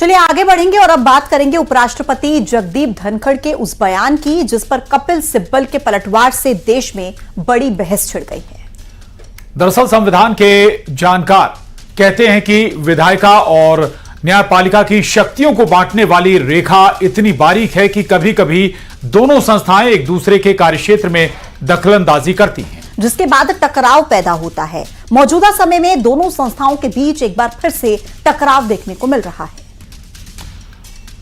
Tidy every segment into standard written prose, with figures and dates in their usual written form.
चलिए आगे बढ़ेंगे और अब बात करेंगे उपराष्ट्रपति जगदीप धनखड़ के उस बयान की जिस पर कपिल सिब्बल के पलटवार से देश में बड़ी बहस छिड़ गई है। दरअसल संविधान के जानकार कहते हैं कि विधायिका और न्यायपालिका की शक्तियों को बांटने वाली रेखा इतनी बारीक है कि कभी कभी दोनों संस्थाएं एक दूसरे के कार्यक्षेत्र में दखलंदाजी करती हैं, जिसके बाद टकराव पैदा होता है। मौजूदा समय में दोनों संस्थाओं के बीच एक बार फिर से टकराव देखने को मिल रहा है।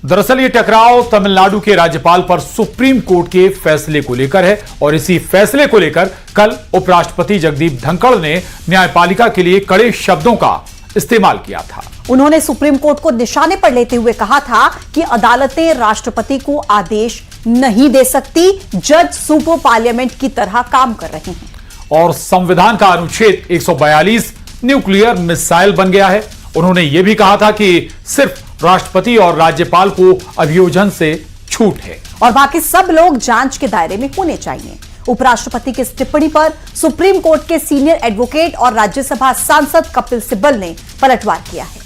दरअसल ये टकराव तमिलनाडु के राज्यपाल पर सुप्रीम कोर्ट के फैसले को लेकर है और इसी फैसले को लेकर कल उपराष्ट्रपति जगदीप धनखड़ ने न्यायपालिका के लिए कड़े शब्दों का इस्तेमाल किया था। उन्होंने सुप्रीम कोर्ट को निशाने पर लेते हुए कहा था कि अदालतें राष्ट्रपति को आदेश नहीं दे सकती, जज सुपर पार्लियामेंट की तरह काम कर रहे हैं। और संविधान का अनुच्छेद 142 न्यूक्लियर मिसाइल बन गया है। उन्होंने यह भी कहा था कि सिर्फ राष्ट्रपति और राज्यपाल को अभियोजन से छूट है और बाकी सब लोग जांच के दायरे में होने चाहिए। उपराष्ट्रपति की इस टिप्पणी पर सुप्रीम कोर्ट के सीनियर एडवोकेट और राज्यसभा सांसद कपिल सिब्बल ने पलटवार किया है।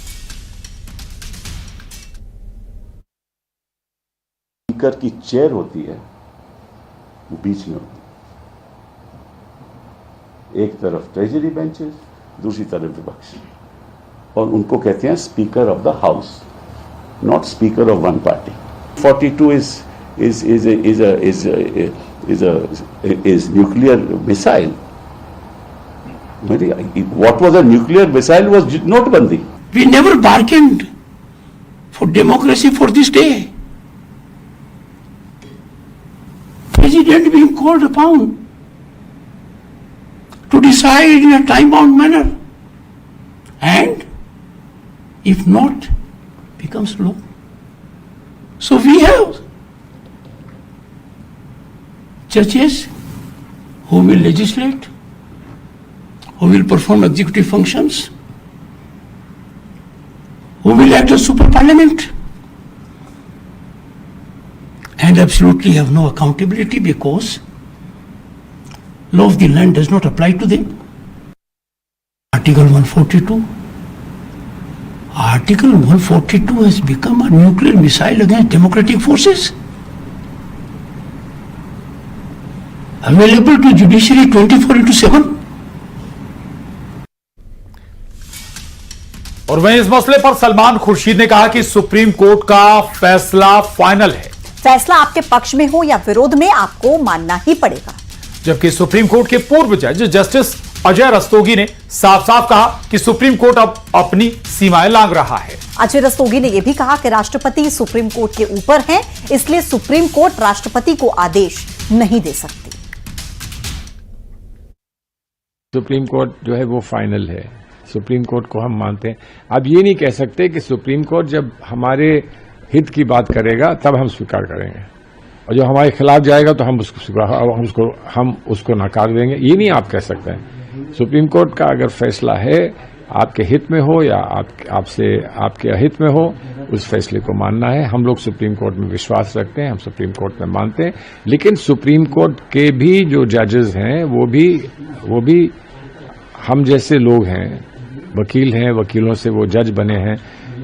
स्पीकर की चेयर होती है, वो बीच में होती है। एक तरफ ट्रेजरी बेंचेस, दूसरी तरफ विपक्ष, और उनको कहते हैं speaker of the house, not speaker of one party. 42 is nuclear missile. What was a nuclear missile was Notbandi. We never bargained for democracy for this day. President being called upon to decide in a time-bound manner, and if not, becomes law. So we have judges who will legislate, who will perform executive functions, who will act as super parliament, and absolutely have no accountability because law of the land does not apply to them. Article 142. Article 142 has become a nuclear missile against democratic forces. Available to judiciary 24/7. और वहीं इस मसले पर सलमान खुर्शीद ने कहा कि supreme court का फैसला फाइनल है। फैसला आपके पक्ष में हो या विरोध में, आपको मानना ही पड़ेगा। जबकि सुप्रीम कोर्ट के पूर्व जज जस्टिस अजय रस्तोगी ने साफ साफ कहा कि सुप्रीम कोर्ट अब अपनी सीमाएं लांघ रहा है। अजय रस्तोगी ने यह भी कहा कि राष्ट्रपति सुप्रीम कोर्ट के ऊपर है, इसलिए सुप्रीम कोर्ट राष्ट्रपति को आदेश नहीं दे सकती। सुप्रीम कोर्ट जो है वो फाइनल है, सुप्रीम कोर्ट को हम मानते हैं। अब ये नहीं कह सकते कि सुप्रीम कोर्ट जब हमारे हित की बात करेगा तब हम स्वीकार करेंगे और जो हमारे खिलाफ जाएगा तो हम उसको नकार देंगे, ये नहीं आप कह सकते हैं। सुप्रीम कोर्ट का अगर फैसला है आपके हित में हो या आपके अहित में हो, उस फैसले को मानना है। हम लोग सुप्रीम कोर्ट में विश्वास रखते हैं, हम सुप्रीम कोर्ट में मानते हैं, लेकिन सुप्रीम कोर्ट के भी जो जजेस हैं वो भी हम जैसे लोग हैं, वकील हैं, वकीलों से वो जज बने हैं,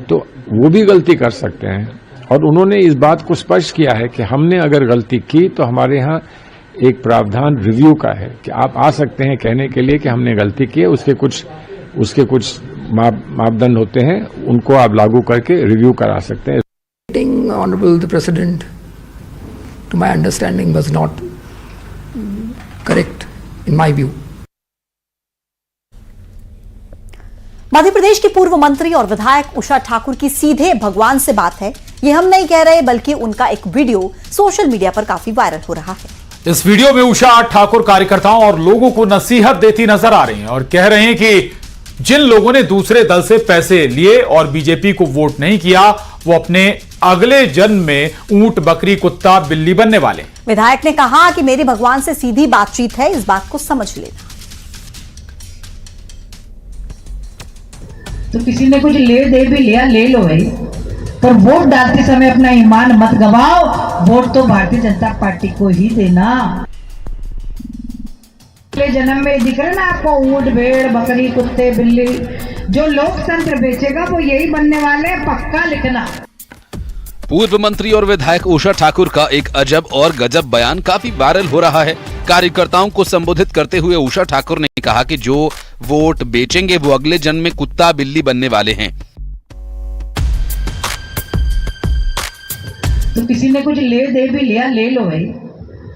तो वो भी गलती कर सकते हैं। और उन्होंने इस बात को स्पष्ट किया है कि हमने अगर गलती की तो हमारे यहाँ एक प्रावधान रिव्यू का है कि आप आ सकते हैं कहने के लिए कि हमने गलती की है। उसके कुछ मापदंड होते हैं, उनको आप लागू करके रिव्यू करा सकते हैं। Honorable the President, to my understanding, was not correct in my view. Madhya Pradesh की पूर्व मंत्री और विधायक उषा ठाकुर की सीधे भगवान से बात है। ये हम नहीं कह रहे, बल्कि उनका एक वीडियो सोशल मीडिया पर काफी वायरल हो रहा है। इस वीडियो में उषा ठाकुर कार्यकर्ताओं और लोगों को नसीहत देती नजर आ रही हैं और कह रहे हैं कि जिन लोगों ने दूसरे दल से पैसे लिए और बीजेपी को वोट नहीं किया, वो अपने अगले जन्म में ऊंट, बकरी, कुत्ता, बिल्ली बनने वाले। विधायक ने कहा कि मेरे भगवान से सीधी बातचीत है, इस बात को समझ लेना। तो किसी ने कुछ ले दे भी लिया, ले लो भाई, पर वोट डालते समय अपना ईमान मत गवाओ। वोट तो भारतीय जनता पार्टी को ही देना। अगले जन्म में दिख रहा है ना आपको, ऊंट भेड़ बकरी कुत्ते बिल्ली, जो लोकतंत्र बेचेगा वो यही बनने वाले हैं, पक्का लिखना। पूर्व मंत्री और विधायक उषा ठाकुर का एक अजब और गजब बयान काफी वायरल हो रहा है। कार्यकर्ताओं को संबोधित करते हुए उषा ठाकुर ने कहा कि जो वोट बेचेंगे वो अगले जन्म में कुत्ता बिल्ली बनने वाले हैं। तो किसी ने कुछ ले दे भी लिया, ले लो भाई,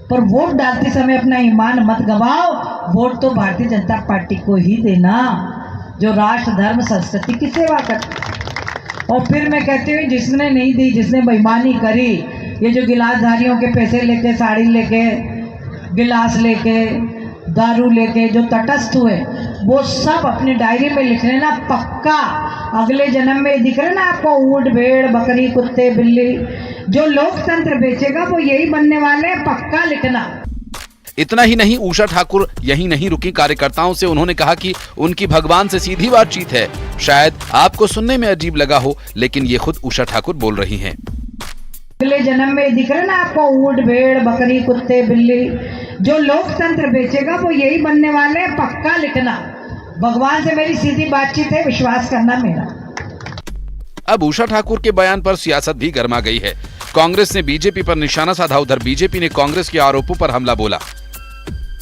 पर वोट डालते समय अपना ईमान मत गवाओ। वोट तो भारतीय जनता पार्टी को ही देना, जो राष्ट्र धर्म संस्कृति की सेवा करती। और फिर मैं कहती हूँ जिसने नहीं दी, जिसने बेईमानी करी, ये जो गिलासधारियों के पैसे लेके, साड़ी लेके, गिलास लेके, दारू लेके जो तटस्थ हुए, वो सब अपनी डायरी में लिख लेना, पक्का अगले जन्म में दिख रहा है ना आपको, ऊंट भेड़ बकरी कुत्ते बिल्ली, जो लोकतंत्र बेचेगा वो यही बनने वाले हैं, पक्का लिखना। इतना ही नहीं, उषा ठाकुर यही नहीं रुकी। कार्यकर्ताओं से उन्होंने कहा कि उनकी भगवान से सीधी बातचीत है। शायद आपको सुनने में अजीब लगा हो, लेकिन ये खुद उषा ठाकुर बोल रही हैं। अगले जन्म में दिख रहा है ना आपको, ऊंट भेड़ बकरी कुत्ते बिल्ली, जो लोकतंत्र बेचेगा वो यही बनने वाले हैं, पक्का लिखना। भगवान से मेरी सीधी बातचीत है, विश्वास करना मेरा। अब उषा ठाकुर के बयान पर सियासत भी गर्मा गई है। कांग्रेस ने बीजेपी पर निशाना साधा, उधर बीजेपी ने कांग्रेस के आरोपों पर हमला बोला।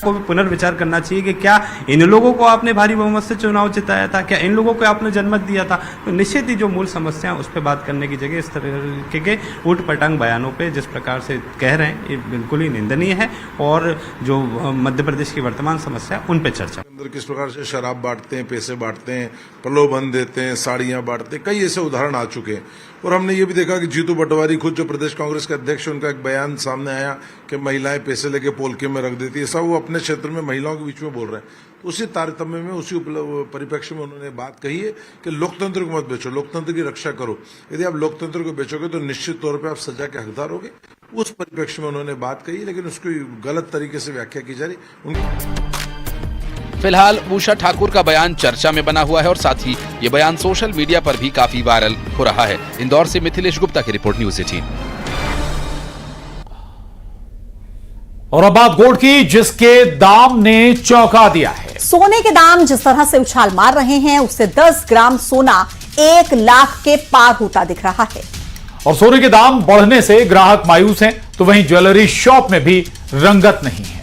को भी पुनर्विचार करना चाहिए कि क्या इन लोगों को आपने भारी बहुमत से चुनाव जिताया था, क्या इन लोगों को आपने जनमत दिया था। तो निश्चित ही जो मूल समस्या उस पर बात करने की जगह इस तरीके के ऊट पटांग बयानों पे जिस प्रकार से कह रहे हैं, ये बिल्कुल ही निंदनीय है। और जो मध्य प्रदेश की वर्तमान समस्या उन पर चर्चा, किस प्रकार से शराब बांटते हैं, पैसे बांटते हैं, प्रलोभन देते हैं, साड़ियां बांटते हैं, कई ऐसे उदाहरण आ चुके हैं। और हमने ये भी देखा कि जीतू पटवारी खुद जो प्रदेश कांग्रेस के अध्यक्ष, उनका एक बयान सामने आया कि महिलाएं पैसे लेके पोलके में रख देती है। ऐसा वो अपने क्षेत्र में महिलाओं के बीच में बोल रहे हैं। तो उसी तारतम्य में, उसी परिप्रेक्ष्य में उन्होंने बात कही है कि लोकतंत्र को मत बेचो, लोकतंत्र की रक्षा करो। यदि आप लोकतंत्र को बेचोगे तो निश्चित तौर पर आप सजा के हकदार होगे। उस परिप्रेक्ष्य में उन्होंने बात कही, लेकिन उसको गलत तरीके से व्याख्या की जा रही। फिलहाल उषा ठाकुर का बयान चर्चा में बना हुआ है और साथ ही ये बयान सोशल मीडिया पर भी काफी वायरल हो रहा है। इंदौर से मिथिलेश गुप्ता की रिपोर्ट, न्यूज़ 18। और अब बात गोल्ड की, जिसके दाम ने चौंका दिया है। सोने के दाम जिस तरह से उछाल मार रहे हैं, उससे 10 ग्राम सोना 1 लाख के पार होता दिख रहा है। और सोने के दाम बढ़ने से ग्राहक मायूस हैं, तो वहीं ज्वेलरी शॉप में भी रंगत नहीं है।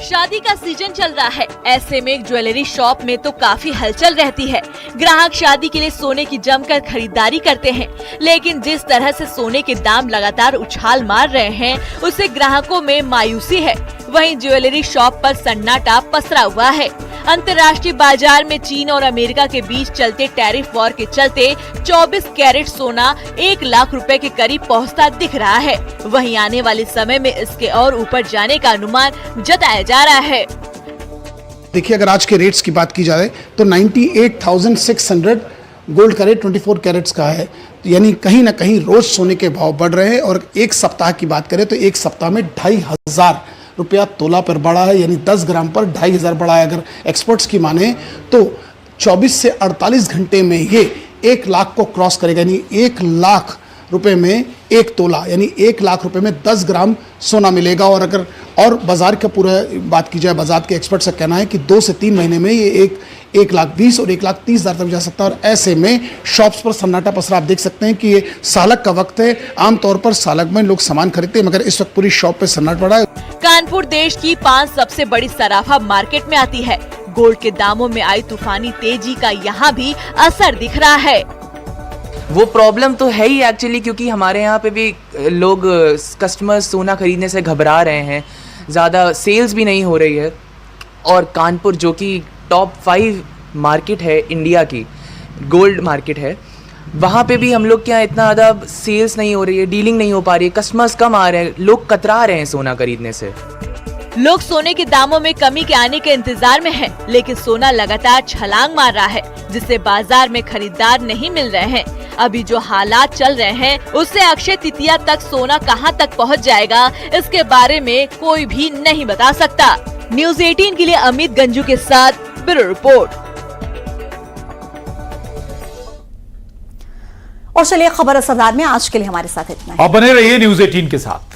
शादी का सीजन चल रहा है, ऐसे में ज्वेलरी शॉप में तो काफी हलचल रहती है। ग्राहक शादी के लिए सोने की जमकर खरीदारी करते हैं, लेकिन जिस तरह से सोने के दाम लगातार उछाल मार रहे हैं, उससे ग्राहकों में मायूसी है। वहीं ज्वेलरी शॉप पर सन्नाटा पसरा हुआ है। अंतर्राष्ट्रीय बाजार में चीन और अमेरिका के बीच चलते टैरिफ वॉर के चलते 24 कैरेट सोना 1 लाख रुपए के करीब पहुंचता दिख रहा है। वहीं आने वाले समय में इसके और ऊपर जाने का अनुमान जताया जा रहा है। देखिए, अगर आज के रेट्स की बात की जाए तो 98,600 गोल्ड का रेट 24 कैरेट्स का है। यानी कहीं ना कहीं रोज सोने के भाव बढ़ रहे हैं। और एक सप्ताह की बात करें तो एक सप्ताह में 2,500 रुपया तोला पर बढ़ा है, यानी 10 ग्राम पर 2,500 बढ़ा है। अगर एक्सपर्ट्स की माने तो 24 से 48 घंटे में ये 1 लाख को क्रॉस करेगा, यानी 1 लाख रुपए में 1 तोला, यानी 1 लाख रुपए में 10 ग्राम सोना मिलेगा। और अगर और बाजार का पूरा बात की जाए, बाजार के एक्सपर्ट्स का कहना है कि 2 से 3 महीने में ये 1,20,000 और 1,30,000 तक जा सकता है। और ऐसे में शॉप्स पर सन्नाटा पसरा। आप देख सकते हैं कि ये सालक का वक्त है। आमतौर पर सालक में लोग सामान खरीदते हैं, मगर इस वक्त पूरी शॉप पे सन्नाटा पड़ा है। कानपुर देश की 5 सबसे बड़ी सराफा मार्केट में आती है। गोल्ड के दामों में आई तूफानी तेजी का यहाँ भी असर दिख रहा है। वो प्रॉब्लम तो है ही एक्चुअली, क्योंकि हमारे यहाँ पे भी लोग कस्टमर्स सोना खरीदने से घबरा रहे हैं, ज़्यादा सेल्स भी नहीं हो रही है। और कानपुर जो कि टॉप 5 मार्केट है इंडिया की, गोल्ड मार्केट है, वहाँ पे भी हम लोग के यहाँ इतना ज़्यादा सेल्स नहीं हो रही है, डीलिंग नहीं हो पा रही है, कस्टमर्स कम आ रहे हैं, लोग कतरा रहे हैं सोना खरीदने से। लोग सोने के दामों में कमी के आने के इंतजार में हैं, लेकिन सोना लगातार छलांग मार रहा है, जिससे बाजार में खरीदार नहीं मिल रहे हैं। अभी जो हालात चल रहे हैं, उससे अक्षय तृतीया तक सोना कहां तक पहुंच जाएगा, इसके बारे में कोई भी नहीं बता सकता। न्यूज़ 18 के लिए अमित गंजू के साथ ब्यूरो रिपोर्ट। और चलिए खबर असरदार में आज के लिए हमारे साथ इतना ही। और बने रहिए न्यूज़ 18 के साथ।